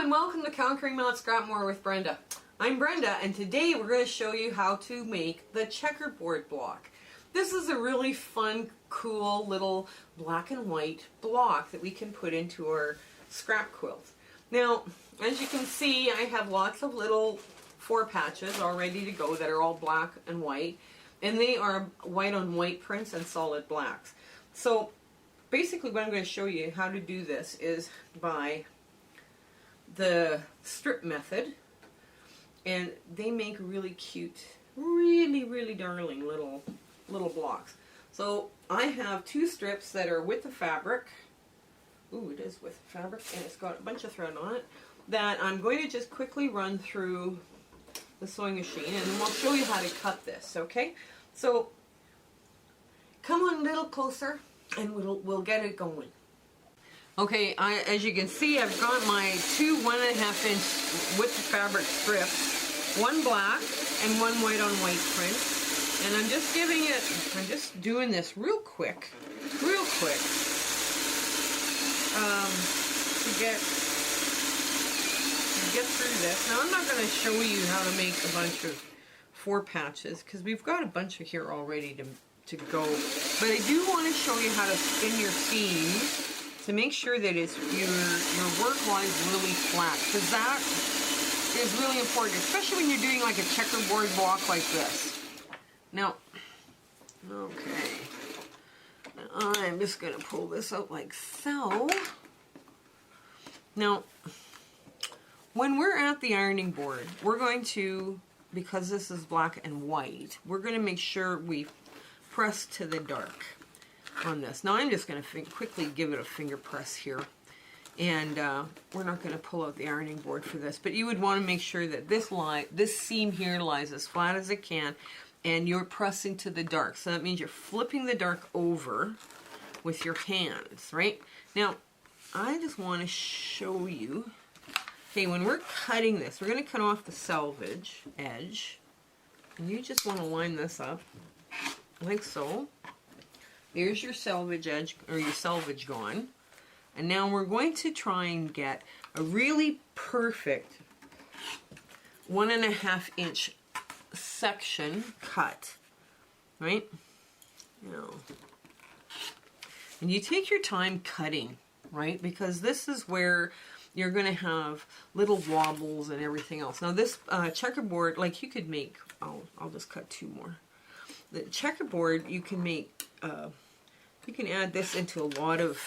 everyone, welcome to Conquering Not Scrap More with Brenda. I'm Brenda, and today we're going to show you how to make the checkerboard block. This is a really fun, cool little black and white block that we can put into our scrap quilt. Now, as you can see, I have lots of little 4 patches all ready to go that are all black and white, and they are white on white prints and solid blacks. So basically what I'm going to show you how to do this is by the strip method, and they make really cute, really darling little blocks. So I have 2 strips that are with the fabric. Ooh, it is with fabric, and it's got a bunch of thread on it that I'm going to just quickly run through the sewing machine, and then we'll show you how to cut this. Okay, so come on a little closer and we'll get it going. Okay, as you can see, I've got my 2 1.5-inch with the fabric strips, 1 black and 1 white on white print, and I'm just doing this real quick, to get through this. Now I'm not going to show you how to make a bunch of 4 patches because we've got a bunch of here already to go, but I do want to show you how to spin your seams to make sure that it's your work lies really flat, because that is really important, especially when you're doing like a checkerboard block like this. Now, okay, I'm just going to pull this out like so. Now, when we're at the ironing board, we're going to, because this is black and white, we're going to make sure we press to the dark on this. Now I'm just going to quickly give it a finger press here, and we're not going to pull out the ironing board for this, but you would want to make sure that this seam here lies as flat as it can, and you're pressing to the dark. So that means you're flipping the dark over with your hands, right? Now I just want to show you, okay, when we're cutting this, we're going to cut off the selvage edge, and you just want to line this up like so. Here's your selvage edge, or your selvage gone. And now we're going to try and get a really perfect 1.5-inch section cut, right? And you take your time cutting, right? Because this is where you're going to have little wobbles and everything else. Now this checkerboard, like you could make, I'll just cut 2 more. The checkerboard, you can make, you can add this into a lot of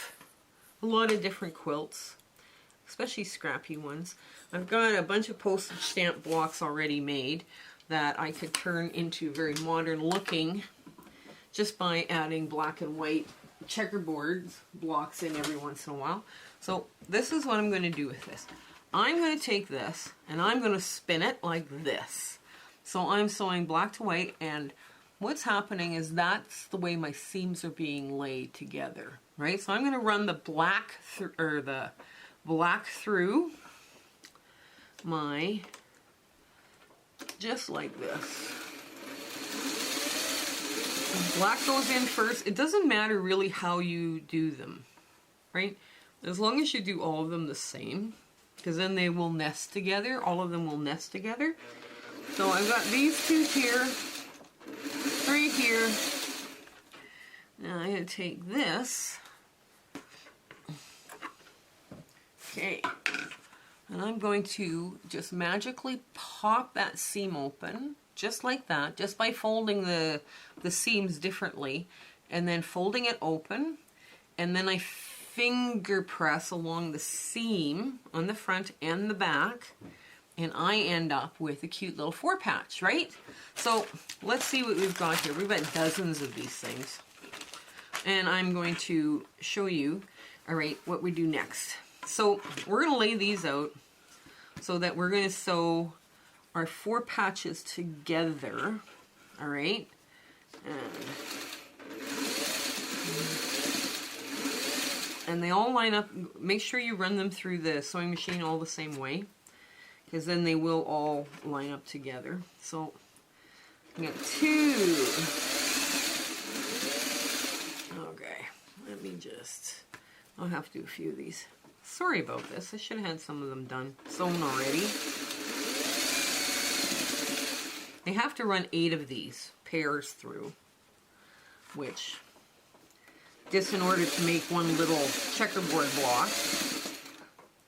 different quilts, especially scrappy ones. I've got a bunch of postage stamp blocks already made that I could turn into very modern looking just by adding black and white checkerboard blocks in every once in a while. So this is what I'm going to do with this. I'm going to take this and I'm going to spin it like this. So I'm sewing black to white, and what's happening is that's the way my seams are being laid together, right? So I'm going to run the black through my, just like this. Black goes in first. It doesn't matter really how you do them, right? As long as you do all of them the same, because then they will nest together. All of them will nest together. So I've got these 2 here. 3 here. Now I'm going to take this, okay, and I'm going to just magically pop that seam open, just like that, just by folding the seams differently, and then folding it open, and then I finger press along the seam on the front and the back, and I end up with a cute little 4 patch, right? So let's see what we've got here. We've got dozens of these things. And I'm going to show you, all right, what we do next. So we're going to lay these out so that we're going to sew our 4 patches together, all right? And they all line up. Make sure you run them through the sewing machine all the same way, because then they will all line up together. So I got 2. Okay, let me just, I'll have to do a few of these. Sorry about this. I should have had some of them done, sewn already. They have to run 8 of these pairs through, which, just in order to make one little checkerboard block.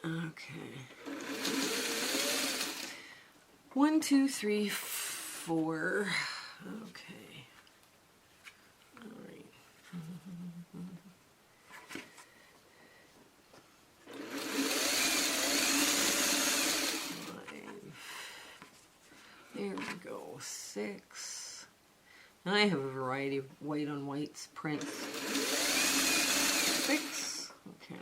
Okay. 1, 2, 3, 4. Okay. All right. 5. There we go. 6. And I have a variety of white on whites prints. 6. Okay.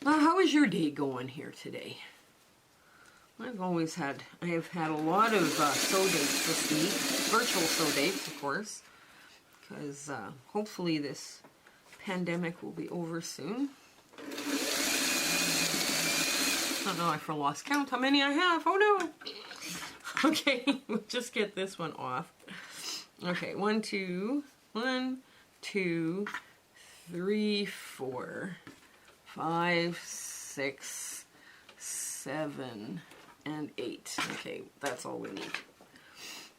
Well, how is your day going here today? I have had a lot of sew dates this week, virtual sew dates, of course, because hopefully this pandemic will be over soon. Oh no, I lost count how many I have. Oh no! Okay, we'll just get this one off. Okay, 1, 2, 3, 4, 5, 6, 7, and 8. Okay, that's all we need.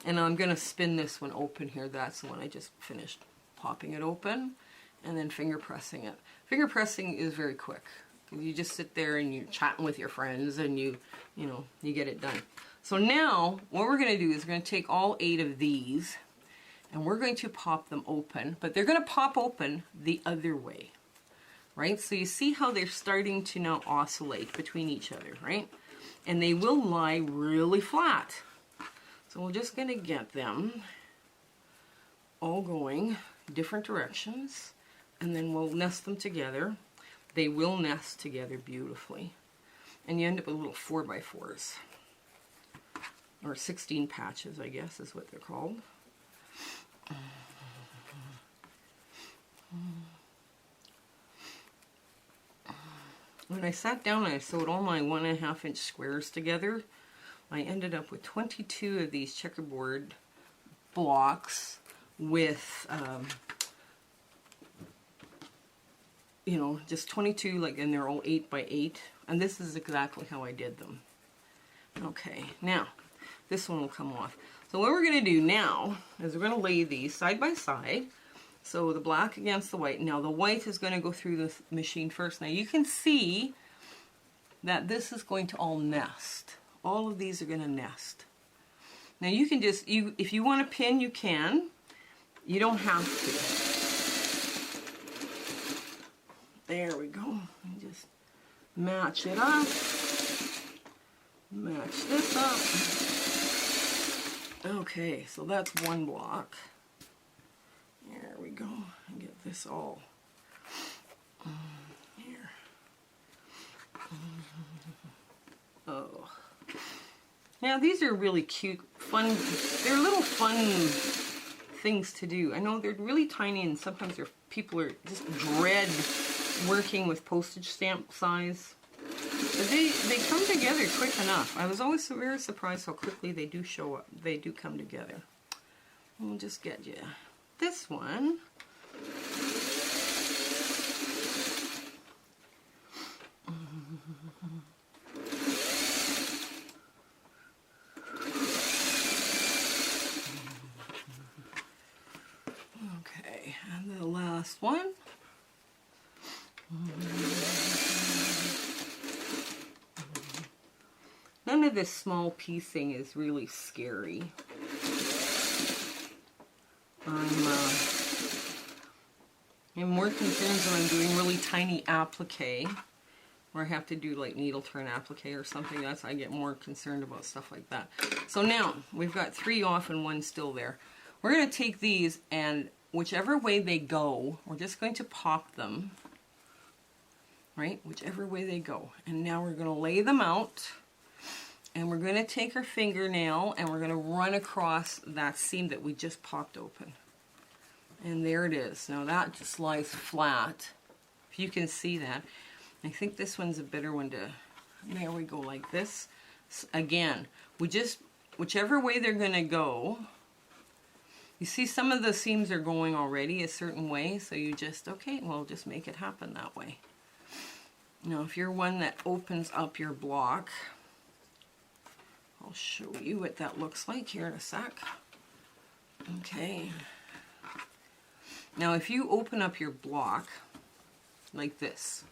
And I'm going to spin this one open here. That's the one I just finished popping it open and then finger pressing it. Finger pressing is very quick. You just sit there and you're chatting with your friends and you get it done. So now what we're going to do is we're going to take all 8 of these and we're going to pop them open, but they're going to pop open the other way, right? So you see how they're starting to now oscillate between each other, right? And they will lie really flat. So we're just going to get them all going different directions and then we'll nest them together. They will nest together beautifully. And you end up with little 4x4s. Or 16 patches, I guess is what they're called. When I sat down and I sewed all my 1.5 inch squares together, I ended up with 22 of these checkerboard blocks with, just 22, and they're all 8x8. And this is exactly how I did them. Okay, now, this one will come off. So what we're going to do now is we're going to lay these side by side. So the black against the white. Now the white is going to go through the machine first. Now you can see that this is going to all nest. All of these are going to nest. Now you can just, if you want to pin, you can. You don't have to. There we go. And just match it up. Match this up. Okay, so that's one block. There we go. And get this all here. Oh. Now these are really cute, fun, they're little fun things to do. I know they're really tiny and sometimes people are just dread working with postage stamp size. But they come together quick enough. I was always very surprised how quickly they do show up. They do come together. We'll just get you this one. Okay, and the last one. None of this small piecing is really scary. I'm more concerned when I'm doing really tiny applique, where I have to do like needle turn applique or something. I get more concerned about stuff like that. So now we've got 3 off and 1 still there. We're going to take these and whichever way they go, we're just going to pop them, right? Whichever way they go. And now we're going to lay them out. And we're going to take our fingernail and we're going to run across that seam that we just popped open. And there it is. Now that just lies flat. If you can see that. I think this one's a better one to... There we go, like this. Again, whichever way they're going to go, You see some of the seams are going already a certain way, so you just, okay, well, just make it happen that way. Now if you're one that opens up your block, I'll show you what that looks like here in a sec. Okay. Now if you open up your block like this,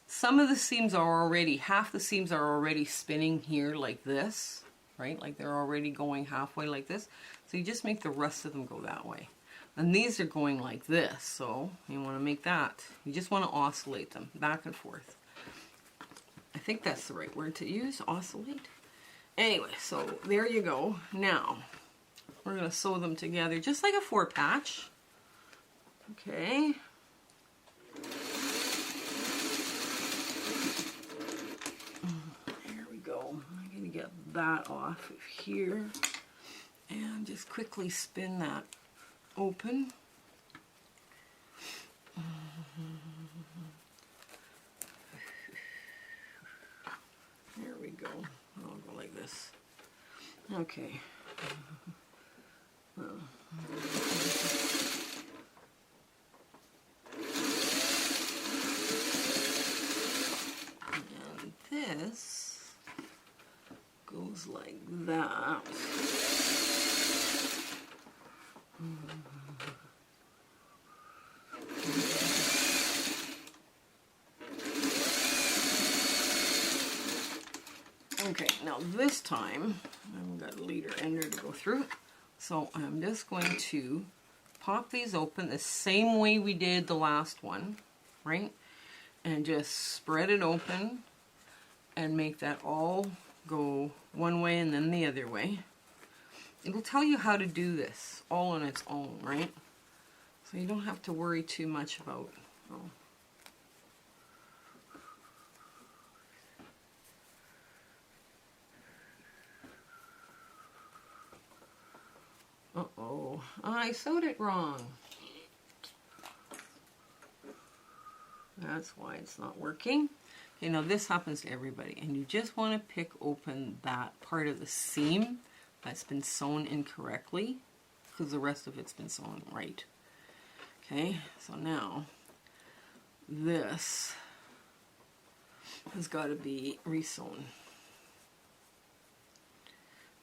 some of the seams are already, half the seams are already spinning here like this, right? Like they're already going halfway like this. So you just make the rest of them go that way. And these are going like this, so you want to make that. You just want to oscillate them back and forth. I think that's the right word to use, oscillate. Anyway, so there you go. Now, we're going to sew them together just like a 4-patch. Okay. There we go. I'm going to get that off of here. And just quickly spin that open. There we go. I'll go like this. Okay. And this goes like that. Okay, now this time, I've got a leader ender to go through, so I'm just going to pop these open the same way we did the last one, right? And just spread it open and make that all go one way and then the other way. It'll tell you how to do this all on its own, right? So you don't have to worry too much about, oh. Uh-oh, I sewed it wrong. That's why it's not working. Okay, now this happens to everybody, and you just want to pick open that part of the seam that's been sewn incorrectly, because the rest of it's been sewn right. Okay, so now this has got to be resewn.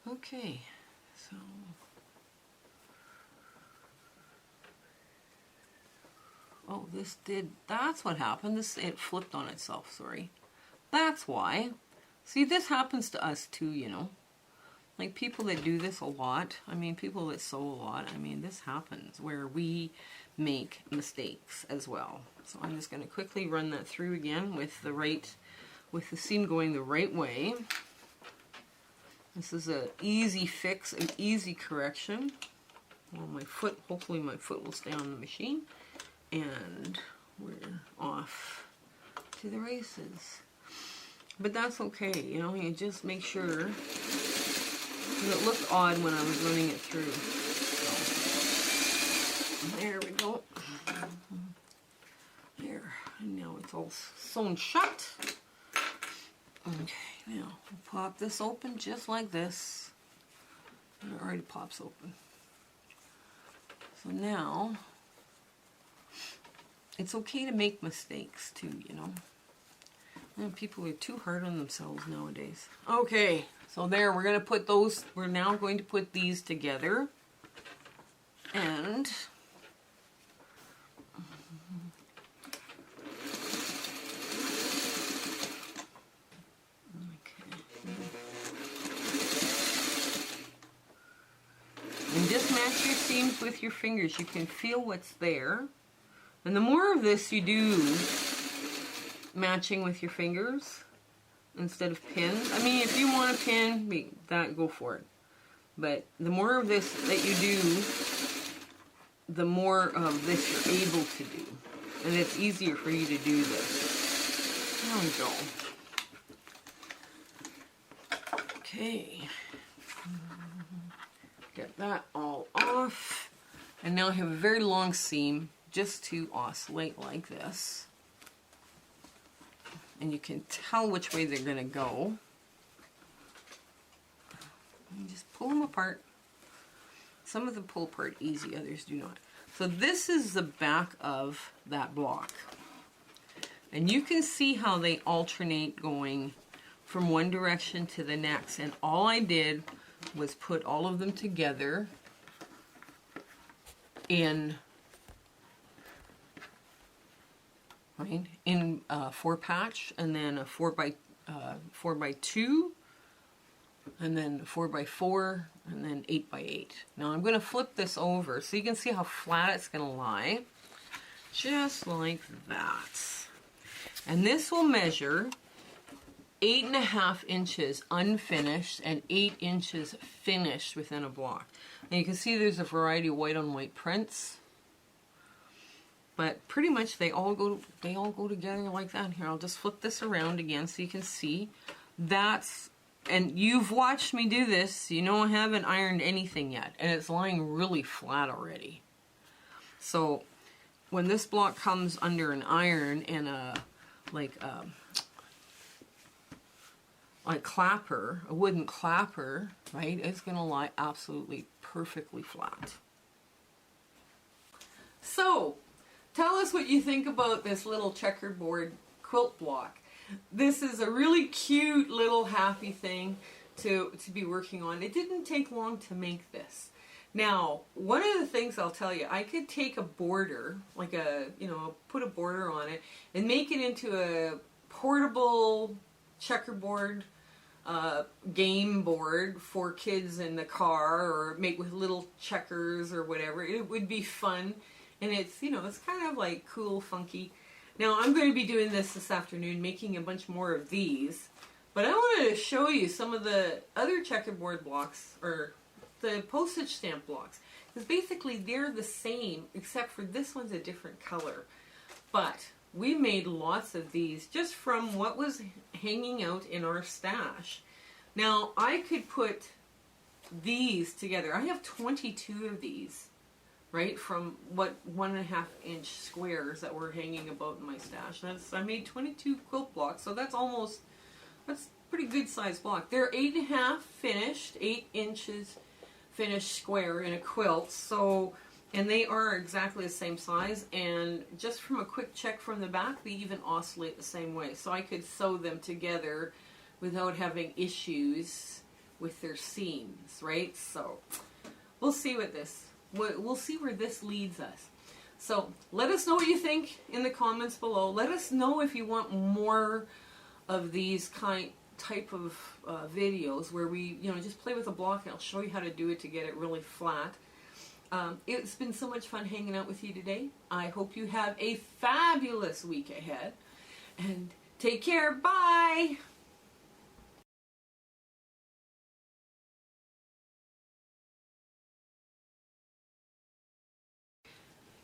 Okay, so oh, this did, that's what happened. This, it flipped on itself, sorry. That's why. See, this happens to us too, you know. Like people that do this a lot, I mean, people that sew a lot, I mean, this happens where we make mistakes as well. So I'm just going to quickly run that through again with the right, with the seam going the right way. This is an easy fix, an easy correction. Well, my foot, hopefully my foot will stay on the machine. And we're off to the races. But that's okay, you know, you just make sure. It looked odd when I was running it through. So, there we go. There, and now it's all sewn shut. Okay, now we'll pop this open just like this. And it already pops open. So now, it's okay to make mistakes too, you know. And people are too hard on themselves nowadays. Okay, so there, we're going to put those, we're now going to put these together. And and just match your seams with your fingers. You can feel what's there. And the more of this you do, matching with your fingers instead of pins. I mean, if you want a pin, that, go for it. But the more of this that you do, the more of this you're able to do. And it's easier for you to do this. There we go. Okay. Get that all off. And now I have a very long seam just to oscillate like this. And you can tell which way they're going to go. And just pull them apart. some of them pull apart easy, others do not. So this is the back of that block. And you can see how they alternate going from one direction to the next. And all I did was put all of them together in 4-patch, and then a 4x2, and then 4x4, and then 8x8. Now I'm going to flip this over so you can see how flat it's going to lie, just like that. And this will measure 8.5 inches unfinished and 8 inches finished within a block. And you can see there's a variety of white on white prints, but pretty much they all go together like that. Here, I'll just flip this around again so you can see. That's, and you've watched me do this, you know I haven't ironed anything yet, and it's lying really flat already. So when this block comes under an iron and a clapper, a wooden clapper, right, it's going to lie absolutely perfectly flat. So tell us what you think about this little checkerboard quilt block. This is a really cute little happy thing to be working on. It didn't take long to make this. Now, one of the things I'll tell you, I could take a border, like a, put a border on it and make it into a portable checkerboard game board for kids in the car, or make with little checkers or whatever. It would be fun, and it's, it's kind of like cool, funky. Now I'm going to be doing this afternoon, making a bunch more of these, but I wanted to show you some of the other checkerboard blocks, or the postage stamp blocks, because basically they're the same, except for this one's a different color. But we made lots of these just from what was hanging out in our stash. Now I could put these together. I have 22 of these, right, from what 1.5-inch squares that were hanging about in my stash. I made 22 quilt blocks, so that's pretty good size block. They're 8.5 finished, 8 inches finished square in a quilt. So, and they are exactly the same size, and just from a quick check from the back, they even oscillate the same way. So I could sew them together without having issues with their seams, right? So we'll see we'll see where this leads us. So let us know what you think in the comments below. Let us know if you want more of these type of videos where we just play with a block, and I'll show you how to do it to get it really flat. It's been so much fun hanging out with you today. I hope you have a fabulous week ahead, and take care. Bye.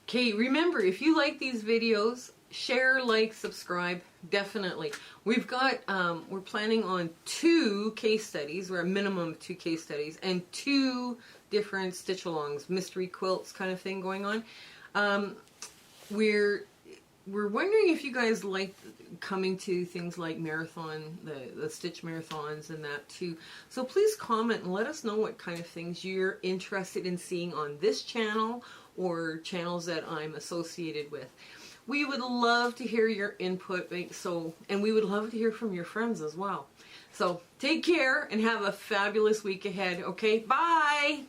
Okay, remember, if you like these videos, share, like, subscribe, definitely. We've got, we're planning on 2 case studies, or a minimum of 2 case studies, and 2 different stitch-alongs, mystery quilts kind of thing going on. We're wondering if you guys like coming to things like marathon, the stitch marathons and that too. So please comment and let us know what kind of things you're interested in seeing on this channel, or channels that I'm associated with. We would love to hear your input, and we would love to hear from your friends as well. So take care and have a fabulous week ahead. Okay, bye!